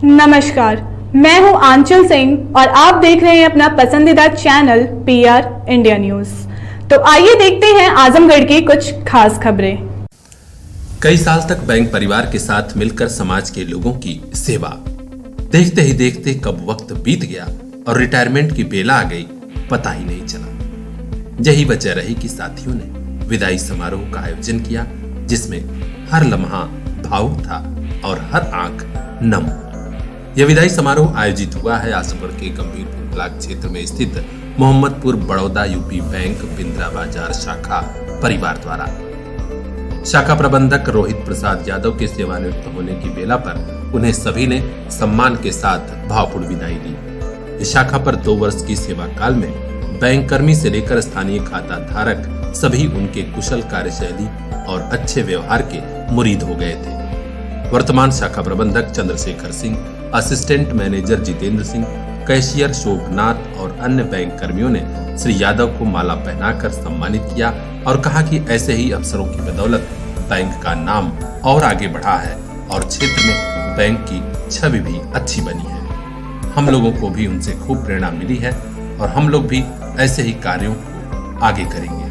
नमस्कार, मैं हूं आंचल सिंह और आप देख रहे हैं अपना पसंदीदा चैनल पीआर इंडिया न्यूज। तो आइए देखते हैं आजमगढ़ की कुछ खास खबरें। कई साल तक बैंक परिवार के साथ मिलकर समाज के लोगों की सेवा, देखते ही देखते कब वक्त बीत गया और रिटायरमेंट की बेला आ गई, पता ही नहीं चला। यही वजह रही कि साथियों ने विदाई समारोह का आयोजन किया, जिसमें हर लम्हा भावुक था और हर आंख नम। यह विदाई समारोह आयोजित हुआ है आजमगढ़ के गंभीरपुर ब्लॉक क्षेत्र में स्थित मोहम्मदपुर बड़ौदा यूपी बैंक बिंद्रा बाजार शाखा परिवार द्वारा। शाखा प्रबंधक रोहित प्रसाद यादव के सेवानिवृत्त होने की बेला पर उन्हें सभी ने सम्मान के साथ भावपूर्ण विदाई दी। इस शाखा पर 2 वर्ष की सेवा काल में बैंक कर्मी से लेकर स्थानीय खाता धारक सभी उनके कुशल कार्यशैली और अच्छे व्यवहार के मुरीद हो गए थे। वर्तमान शाखा प्रबंधक Chandrashekhar Singh, assistant manager Jitendra Singh, cashier Shobhnath और अन्य बैंक कर्मियों ने श्री यादव को माला पहनाकर सम्मानित किया और कहा कि ऐसे ही अफसरों की बदौलत बैंक का नाम और आगे बढ़ा है और क्षेत्र में बैंक की छवि भी अच्छी बनी है। हम लोगों को भी उनसे खूब प्रेरणा मिली है और हम लोग भी ऐसे ही कार्यों को आगे करेंगे।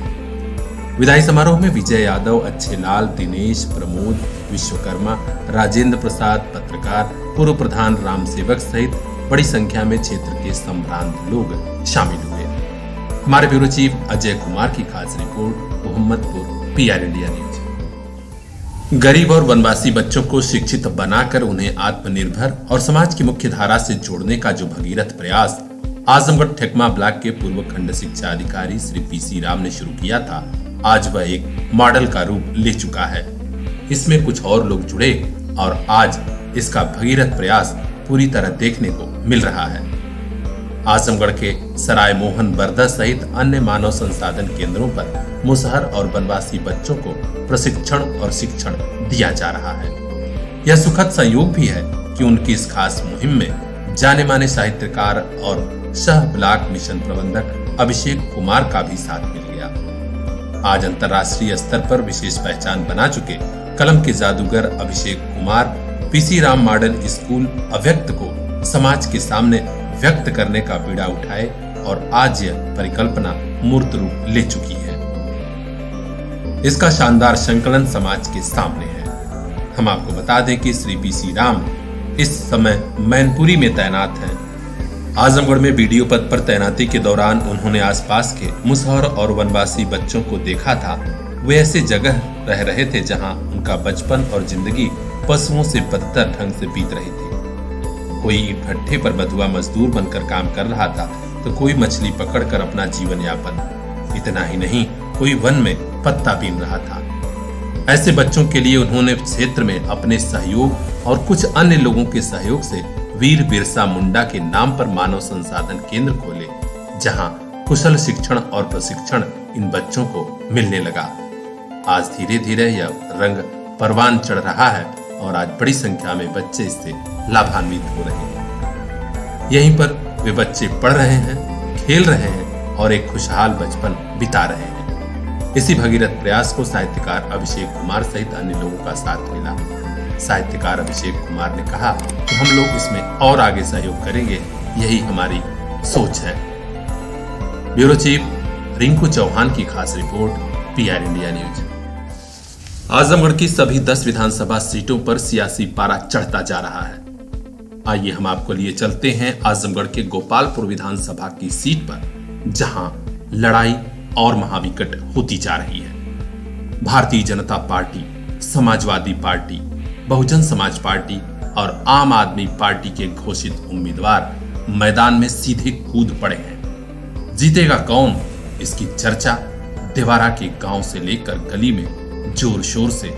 विदाई समारोह में विजय यादव, अच्छे लाल, दिनेश, प्रमोद, विश्वकर्मा, राजेंद्र प्रसाद, पत्रकार, पूर्व प्रधान राम सेवक सहित बड़ी संख्या में क्षेत्र के संभ्रांत लोग शामिल हुए। हमारे ब्यूरो चीफ अजय कुमार की खास report, Mohammadpur, PR India news. गरीब और वनवासी बच्चों को शिक्षित बनाकर उन्हें आत्मनिर्भर और समाज की मुख्य धारा से जोड़ने का जो भगीरथ प्रयास आजमगढ़ ठेकमा ब्लॉक के पूर्व खंड शिक्षा अधिकारी श्री पीसी राम ने शुरू किया था, आज वह एक मॉडल का रूप ले चुका है। इसमें कुछ और लोग जुड़े और आज इसका भगीरथ प्रयास पूरी तरह देखने को मिल रहा है। आजमगढ़ के सराय मोहन बरदा सहित अन्य मानव संसाधन केंद्रों पर मुसहर और वनवासी बच्चों को प्रशिक्षण और शिक्षण दिया जा रहा है। यह सुखद संयोग भी है कि उनकी इस खास मुहिम में जाने माने साहित्यकार और सह ब्लॉक मिशन प्रबंधक अभिषेक कुमार का भी साथ मिल गया। आज अंतर्राष्ट्रीय स्तर पर विशेष पहचान बना चुके कलम के जादूगर Abhishek Kumar PC Ram model school Avyakt को समाज के सामने व्यक्त करने का बीड़ा उठाए और आज यह परिकल्पना मूर्त रूप ले चुकी है। इसका शानदार संकलन समाज के सामने है। हम आपको बता दें कि श्री पीसी राम इस समय मैनपुरी में तैनात हैं। आजमगढ़ में बीडीओ पद पर तैनाती के दौरान उन्होंने आसपास के मुसहर और वनवासी बच्चों को देखा था। वे ऐसे जगह रह रहे थे जहां उनका बचपन और जिंदगी पशुओं से बदतर ढंग से बीत रही थी। कोई ईंट भट्ठे पर बधुआ मजदूर बनकर काम कर रहा था तो कोई मछली पकड़कर अपना जीवन यापन, इतना ही नहीं कोई वन में पत्ता बीन रहा था। ऐसे बच्चों के लिए उन्होंने क्षेत्र में अपने सहयोग और कुछ अन्य लोगों के सहयोग से वीर बिरसा मुंडा के नाम पर मानव संसाधन केंद्र खोले, जहां कुशल शिक्षण और प्रशिक्षण इन बच्चों को मिलने लगा। आज धीरे धीरे यह रंग परवान चढ़ रहा है और आज बड़ी संख्या में बच्चे इससे लाभान्वित हो रहे हैं। यहीं पर वे बच्चे पढ़ रहे हैं, खेल रहे हैं और एक खुशहाल बचपन बिता रहे हैं। इसी भगीरथ प्रयास को साहित्यकार अभिषेक कुमार सहित अन्य लोगों का साथ मिला। साहित्यकार अभिषेक कुमार ने कहा कि हम लोग इसमें और आगे सहयोग करेंगे, यही हमारी सोच है। ब्यूरो चीफ रिंकू चौहान की खास report, PR India news. Azamgarh की सभी 10 विधानसभा सीटों पर सियासी पारा चढ़ता जा रहा है। आइए हम आपको लिए चलते हैं आजमगढ़ के गोपालपुर विधानसभा की सीट पर, जहां लड़ाई और महाविकट होती जा रही है। Bharatiya Janata party, Samajwadi party, Bahujan Samaj party और आम आदमी पार्टी के घोषित उम्मीदवार मैदान में सीधे कूद पड़े हैं। जीतेगा कौन, इसकी चर्चा देवारा के गांव से लेकर गली में जोर शोर से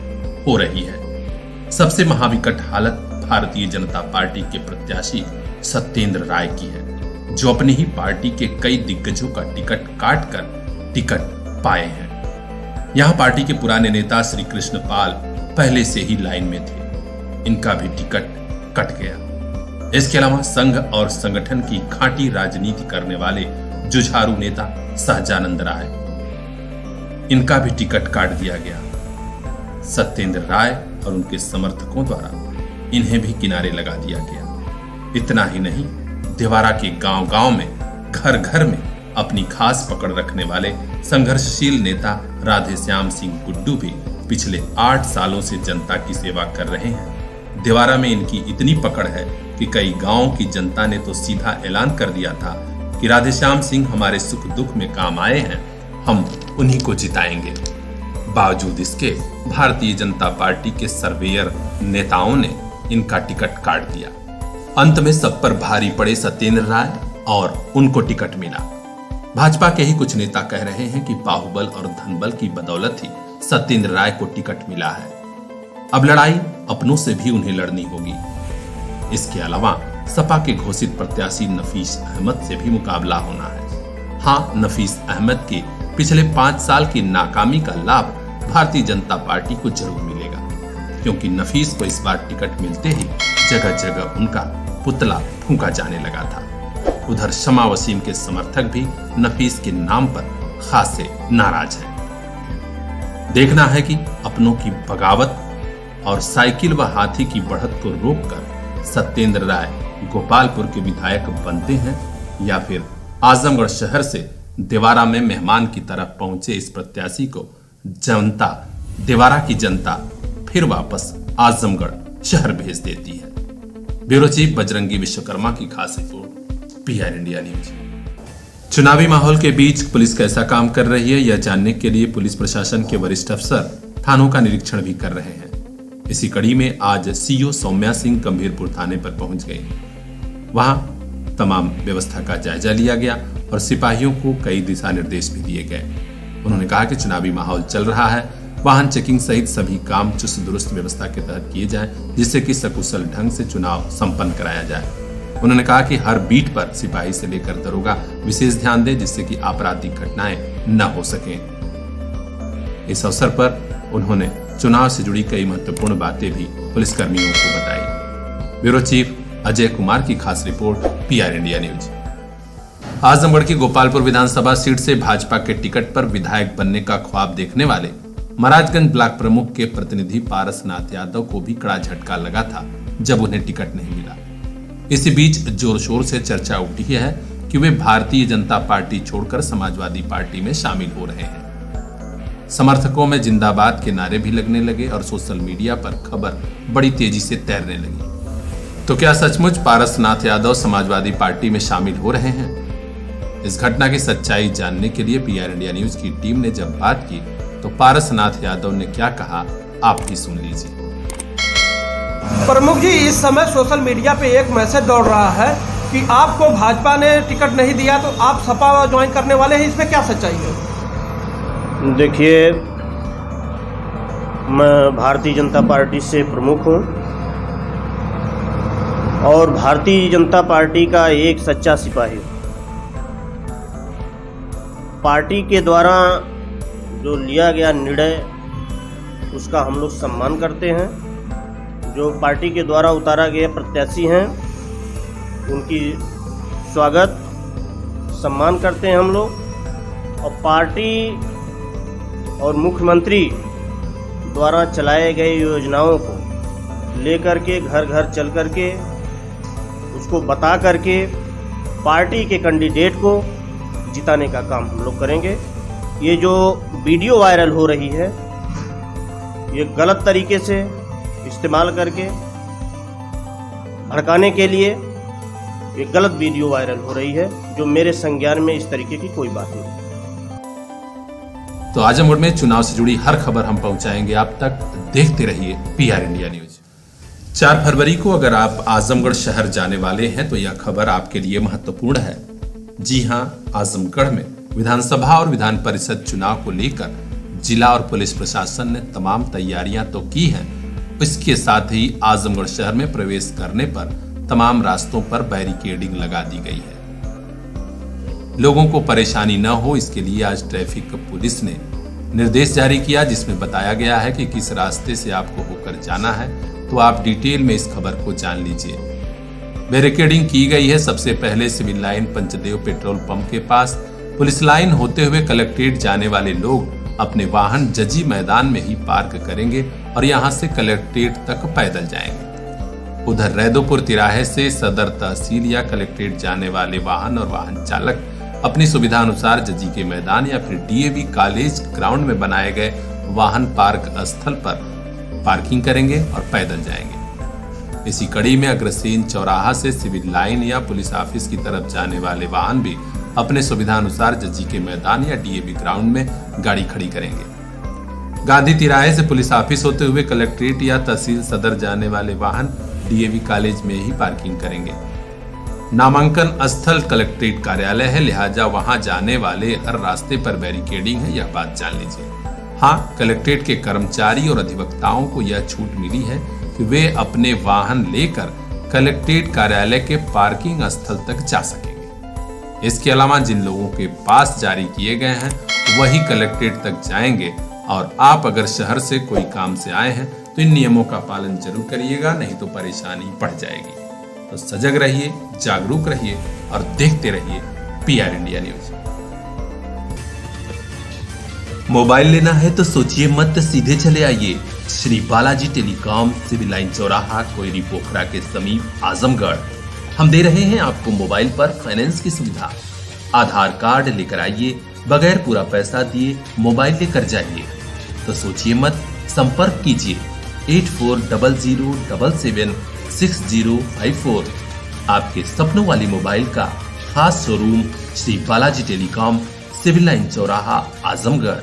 हो रही है। सबसे महाविकट हालत भारतीय जनता पार्टी के प्रत्याशी सत्येंद्र राय की है, जो अपनी ही पार्टी के कई दिग्गजों का टिकट काट कर टिकट पाए हैं। यहां पार्टी के पुराने नेता श्री कृष्ण पाल पहले से ही लाइन में थे, इनका भी टिकट कट गया। इसके अलावा संघ और संगठन की खांटी राजनीति करने वाले जुझारू नेता सहजानंद राय, इनका भी टिकट काट दिया गया। सत्येंद्र राय और उनके समर्थकों द्वारा इन्हें भी किनारे लगा दिया गया। इतना ही नहीं, देवारा के गांव-गांव में, घर घर में अपनी खास पकड़ रखने वाले संघर्षशील नेता राधेश्याम सिंह गुड्डू भी पिछले 8 सालों से जनता की सेवा कर रहे हैं। देवारा में इनकी इतनी पकड़ है कि कई गांवों की जनता ने तो सीधा ऐलान कर दिया था कि राधेश्याम सिंह हमारे सुख दुख में काम आए हैं, हम उन्हीं को जिताएंगे। बावजूद इसके भारतीय जनता पार्टी के सर्वेयर नेताओं ने इनका टिकट काट दिया। अंत में सब पर भारी पड़े सत्येंद्र राय और उनको टिकट मिला। भाजपा के ही कुछ नेता कह रहे हैं कि बाहुबल और धनबल की बदौलत ही सत्येंद्र राय को टिकट मिला है। अब लड़ाई अपनों से भी उन्हें लड़नी होगी। इसके अलावा सपा के घोषित प्रत्याशी नफीस अहमद से भी मुकाबला होना है। हाँ, नफीस अहमद के पिछले 5 साल की नाकामी का लाभ भारतीय जनता पार्टी को जरूर मिलेगा, क्योंकि नफीस को इस बार टिकट मिलते ही जगह जगह उनका पुतला फूंका जाने लगा था। उधर शमा वसीम के समर्थक भी नफीस के नाम पर खासे नाराज हैं। देखना है कि अपनों की बगावत और साइकिल व हाथी की बढ़त को रोककर सत्येंद्र राय गोपालपुर के विधायक बनते हैं या फिर आजमगढ़ शहर से देवारा में मेहमान की तरह पहुंचे इस प्रत्याशी को जनता, देवारा की जनता फिर वापस आजमगढ़ शहर भेज देती है। ब्यूरो चीफ बजरंगी विश्वकर्मा की खास रिपोर्ट, पीआर इंडिया न्यूज। चुनावी माहौल के बीच पुलिस कैसा काम कर रही है, यह जानने के लिए पुलिस प्रशासन के वरिष्ठ अफसर थानों का निरीक्षण भी कर रहे हैं। इसी कड़ी में आज सीओ सौम्या सिंह गंभीरपुर थाने पर पहुंच गए। वहां तमाम व्यवस्था का जायजा लिया गया और सिपाहियों को कई दिशा निर्देश भी दिए गए। उन्होंने कहा कि चुनावी माहौल चल रहा है, वाहन चेकिंग सहित सभी काम चुस्त दुरुस्त व्यवस्था के तहत किए जाएं, जिससे कि सकुशल ढंग से चुनाव संपन्न कराया जाए। उन्होंने कहा कि हर बीट पर सिपाही से लेकर दरोगा विशेष ध्यान दे, जिससे कि आपराधिक घटनाएं न हो सकें। इस अवसर पर उन्होंने चुनाव से जुड़ी कई महत्वपूर्ण बातें भी पुलिसकर्मियों को बताई। ब्यूरो चीफ अजय कुमार की खास report, PR India news. Azamgarh की गोपालपुर विधानसभा सीट से भाजपा के टिकट पर विधायक बनने का ख्वाब देखने वाले महाराजगंज ब्लॉक प्रमुख के प्रतिनिधि पारसनाथ यादव को भी कड़ा झटका लगा था जब उन्हें टिकट नहीं मिला। इसी बीच जोर शोर से चर्चा उठी है कि वे भारतीय जनता पार्टी छोड़कर समाजवादी पार्टी में शामिल हो रहे हैं। समर्थकों में जिंदाबाद के नारे भी लगने लगे और सोशल मीडिया पर खबर बड़ी तेजी से तैरने लगी। तो क्या सचमुच पारसनाथ यादव समाजवादी पार्टी में शामिल हो रहे हैं? इस घटना की सच्चाई जानने के लिए पीआर इंडिया न्यूज की टीम ने जब बात की तो पारसनाथ यादव ने क्या कहा, आप भी सुन लीजिए। प्रमुख जी, इस समय सोशल मीडिया पे एक मैसेज दौड़ रहा है कि आपको भाजपा ने टिकट नहीं दिया तो आप सपा ज्वाइन करने वाले हैं, इसमें क्या सच्चाई है? देखिए, मैं भारतीय जनता पार्टी से प्रमुख हूं और भारतीय जनता पार्टी का एक सच्चा सिपाही हूं। पार्टी के द्वारा जो लिया गया निर्णय उसका हम लोग सम्मान करते हैं। जो पार्टी के द्वारा उतारा गया प्रत्याशी हैं उनकी स्वागत सम्मान करते हैं हम लोग। और पार्टी और मुख्यमंत्री द्वारा चलाए गए योजनाओं को लेकर के घर घर चल करके उसको बता करके पार्टी के कैंडिडेट को जिताने का काम हम लोग करेंगे। ये जो वीडियो वायरल हो रही है ये गलत तरीके से इस्तेमाल करके भड़काने के लिए ये गलत वीडियो वायरल हो रही है, जो मेरे संज्ञान में इस तरीके की कोई बात नहीं। तो आजमगढ़ में चुनाव से जुड़ी हर खबर हम पहुंचाएंगे आप तक। देखते रहिए पीआर इंडिया न्यूज। 4 फरवरी को अगर आप आजमगढ़ शहर जाने वाले हैं तो यह खबर आपके लिए महत्वपूर्ण है। जी हां, आजमगढ़ में विधानसभा और विधान परिषद चुनाव को लेकर जिला और पुलिस प्रशासन ने तमाम तैयारियां तो की हैं, इसके साथ ही आजमगढ़ शहर में प्रवेश करने पर तमाम रास्तों पर बैरिकेडिंग लगा दी गई है। लोगों को परेशानी न हो इसके लिए आज ट्रैफिक पुलिस ने निर्देश जारी किया, जिसमें बताया गया है कि किस रास्ते से आपको होकर जाना है, तो आप डिटेल में इस खबर को जान लीजिए। बैरिकेडिंग की गई है सबसे पहले सिविल लाइन पंचदेव पेट्रोल पंप के पास। पुलिस लाइन होते हुए कलेक्ट्रेट जाने वाले लोग अपने वाहन जजी मैदान में ही पार्क करेंगे और यहां से कलेक्ट्रेट तक पैदल जाएंगे। उधर रैदोपुर तिराहे से सदर तहसील या कलेक्ट्रेट जाने वाले वाहन और वाहन चालक अपनी सुविधा अनुसार जजी के मैदान या फिर डीएवी कॉलेज ग्राउंड में बनाए गए वाहन पार्क स्थल पर पार्किंग करेंगे और पैदल जाएंगे। इसी कड़ी में अग्रसेन चौराहा से सिविल लाइन या पुलिस ऑफिस की तरफ जाने वाले वाहन भी अपने सुविधा अनुसार जजी के मैदान या डीएवी ग्राउंड में गाड़ी खड़ी करेंगे। गांधी तिराहे से पुलिस ऑफिस होते हुए कलेक्ट्रेट या तहसील सदर जाने वाले वाहन डीएवी कॉलेज में ही पार्किंग करेंगे। नामांकन स्थल कलेक्ट्रेट कार्यालय है, लिहाजा वहां जाने वाले हर रास्ते पर बैरिकेडिंग है, यह बात जान लीजिए। हाँ, कलेक्ट्रेट के कर्मचारी और अधिवक्ताओं को यह छूट मिली है कि वे अपने वाहन लेकर कलेक्ट्रेट कार्यालय के पार्किंग स्थल तक जा सकेंगे। इसके अलावा जिन लोगों के पास जारी किए गए हैं वही कलेक्ट्रेट तक जाएंगे और आप अगर शहर से कोई काम से आए हैं तो इन नियमों का पालन जरूर करिएगा, नहीं तो परेशानी बढ़ जाएगी। तो सजग रहिए, जागरूक रहिए और देखते रहिए पीआर इंडिया न्यूज। मोबाइल लेना है तो सोचिए मत, सीधे चले आइए Shri Balaji telecom, civil line चौराहा, कोयरी पोखरा के समीप आजमगढ़। हम दे रहे हैं आपको मोबाइल पर फाइनेंस की सुविधा। आधार कार्ड लेकर आइए, बगैर पूरा पैसा दिए मोबाइल लेकर जाइए। तो सोचिए मत, संपर्क कीजिए 8400776054। आपके सपनों वाली मोबाइल का खास showroom Shri Balaji telecom, civil line चौराहा, आजमगढ़।